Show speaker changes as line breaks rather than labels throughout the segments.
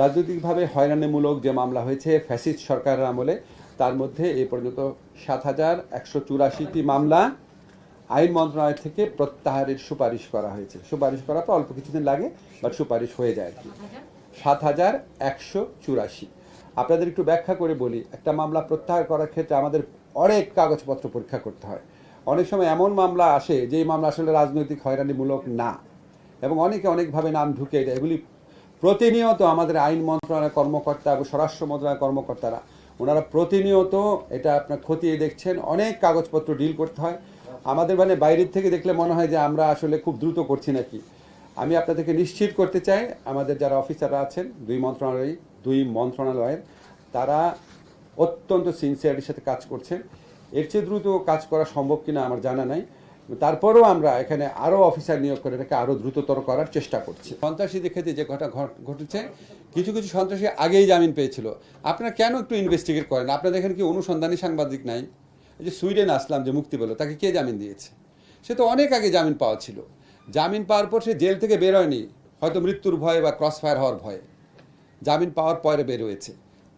রাজনৈতিকভাবে হয়রানিমূলক যে মামলা হয়েছে ফ্যাসিস্ট সরকারের আমলে, তার মধ্যে এ পর্যন্ত ৭,১৮৪টি মামলা আইন মন্ত্রণালয় থেকে প্রত্যাহারের সুপারিশ করা হয়েছে। সুপারিশ করা তো অল্প কিছুদিন লাগে, বাট সুপারিশ হয়ে যায় আর কি। ৭,১৮৪। আপনাদের একটু ব্যাখ্যা করে বলি, একটা মামলা প্রত্যাহার করার ক্ষেত্রে আমাদের অনেক কাগজপত্র পরীক্ষা করতে হয়। অনেক সময় এমন মামলা আসে যেই মামলা আসলে রাজনৈতিক হয়রানিমূলক না, এবং অনেকে অনেকভাবে নাম ঢুকে দেয়। এগুলি প্রতিনিয়ত আমাদের আইন মন্ত্রণালয়ের কর্মকর্তা এবং স্বরাষ্ট্র মন্ত্রণালয়ের কর্মকর্তারা ওনারা প্রতিনিয়ত এটা আপনার খতিয়ে দেখছেন। অনেক কাগজপত্র ডিল করতে হয় আমাদের, মানে বাইরের থেকে দেখলে মনে হয় যে আমরা আসলে খুব দ্রুত করছি নাকি। আমি আপনাদেরকে নিশ্চিত করতে চাই, আমাদের যারা অফিসাররা আছেন দুই মন্ত্রণালয়ের, তারা অত্যন্ত সিনসিয়ারিটির সাথে কাজ করছেন। এর চেয়ে দ্রুত কাজ করা সম্ভব কিনা আমার জানা নাই, তারপরেও আমরা এখানে আরও অফিসার নিয়োগ করে এটাকে আরও দ্রুততর করার চেষ্টা করছি। সন্ত্রাসীদের ক্ষেত্রে যে ঘটনা ঘটেছে, কিছু কিছু সন্ত্রাসী আগেই জামিন পেয়েছিল। আপনারা কেন একটু ইনভেস্টিগেট করেন? আপনাদের এখানে কি অনুসন্ধানী সাংবাদিক নাই? এই যে সুইডেন আসলাম যে মুক্তি পেল, তাকে কে জামিন দিয়েছে? সে তো অনেক আগে জামিন পাওয়া ছিল। জামিন পাওয়ার পর সে জেল থেকে বের হয়নি, হয়তো মৃত্যুর ভয়ে বা ক্রস ফায়ার হওয়ার ভয়ে। জামিন পাওয়ার পরে বের হয়েছে,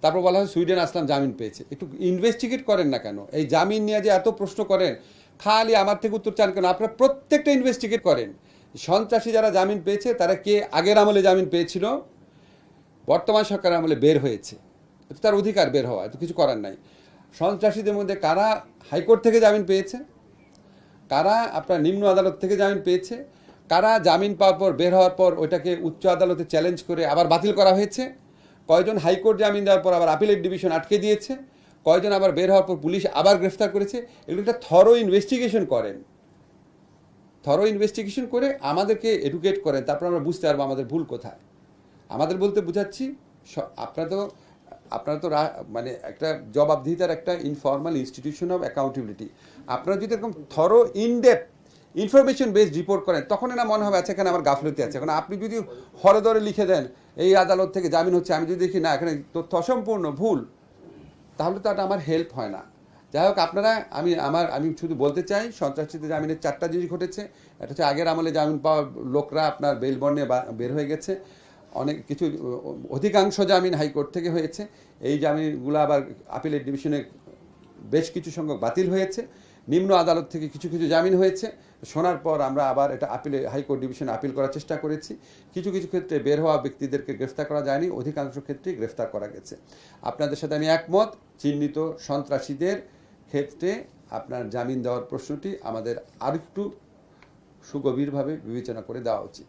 তারপর বলা হয় সুইডেন আসলাম জামিন পেয়েছে। একটু ইনভেস্টিগেট করেন না কেন? এই জামিন নিয়ে যে এত প্রশ্ন করেন, খালি আমার থেকে উত্তর চান কেন? আপনারা প্রত্যেকটা ইনভেস্টিগেট করেন। সন্ত্রাসী যারা জামিন পেয়েছে তারা কে আগের আমলে জামিন পেয়েছিল, বর্তমান সরকারের আমলে বের হয়েছে, এটা তার অধিকার বের হওয়া, এত কিছু করার নাই। সন্ত্রাসীদের মধ্যে কারা হাইকোর্ট থেকে জামিন পেয়েছে, কারা আপনার নিম্ন আদালত থেকে জামিন পেয়েছে, কারা জামিন পাওয়ার পর বের হওয়ার পর ওইটাকে উচ্চ আদালতে চ্যালেঞ্জ করে আবার বাতিল করা হয়েছে, কয়জন হাইকোর্ট জামিন দেওয়ার পর আবার আপিলেট ডিভিশন আটকে দিয়েছে, কয়জন আবার বের হওয়ার পর পুলিশ আবার গ্রেফতার করেছে। এগুলো একটা থরো ইনভেস্টিগেশন করেন, থরো ইনভেস্টিগেশন করে আমাদেরকে এডুকেট করেন, তারপর আমরা বুঝতে পারবো আমাদের ভুল কোথায়। আমাদের বলতে বুঝাচ্ছি, আপনারা তো মানে একটা জবাবদিহিতার একটা ইনফর্মাল ইনস্টিটিউশন অফ অ্যাকাউন্টেবিলিটি। আপনারা যদি এরকম thorough in depth information based report করেন, তখন না মনে হবে আচ্ছা এখানে আমার গাফলতি আছে। এখন আপনি যদি হরে ধরে লিখে দেন এই আদালত থেকে জামিন হচ্ছে, আমি যদি দেখি না এখানে তথ্য অসম্পূর্ণ ভুল, তাহলে তো এটা আমার হেল্প হয় না। যাই হোক, আপনারা আমি শুধু বলতে চাই, সন্ত্রাসীদের জামিনের 4টা জিনিস ঘটেছে। এটা হচ্ছে আগের আমলে জামিন পাওয়া লোকরা আপনার বেল বন্ডে বের হয়ে গেছে, অনেক কিছু অধিকাংশ জামিন হাইকোর্ট থেকে হয়েছে। এই জামিনগুলো আবার আপিলের ডিভিশনে বেশ কিছু সংখ্যক বাতিল হয়েছে, নিম্ন আদালত থেকে কিছু কিছু জামিন হয়েছে। শোনার পর আমরা আবার এটা হাইকোর্ট ডিভিশনে আপিল করার চেষ্টা করেছি। কিছু কিছু ক্ষেত্রে বের হওয়া ব্যক্তিদেরকে গ্রেফতার করা যায়নি, অধিকাংশ ক্ষেত্রেই গ্রেফতার করা গেছে। আপনাদের সাথে আমি একমত, চিহ্নিত সন্ত্রাসীদের ক্ষেত্রে আপনার জামিন দেওয়ার প্রশ্নটি আমাদের আরেকটু সুগভীরভাবে বিবেচনা করে দেওয়া উচিত।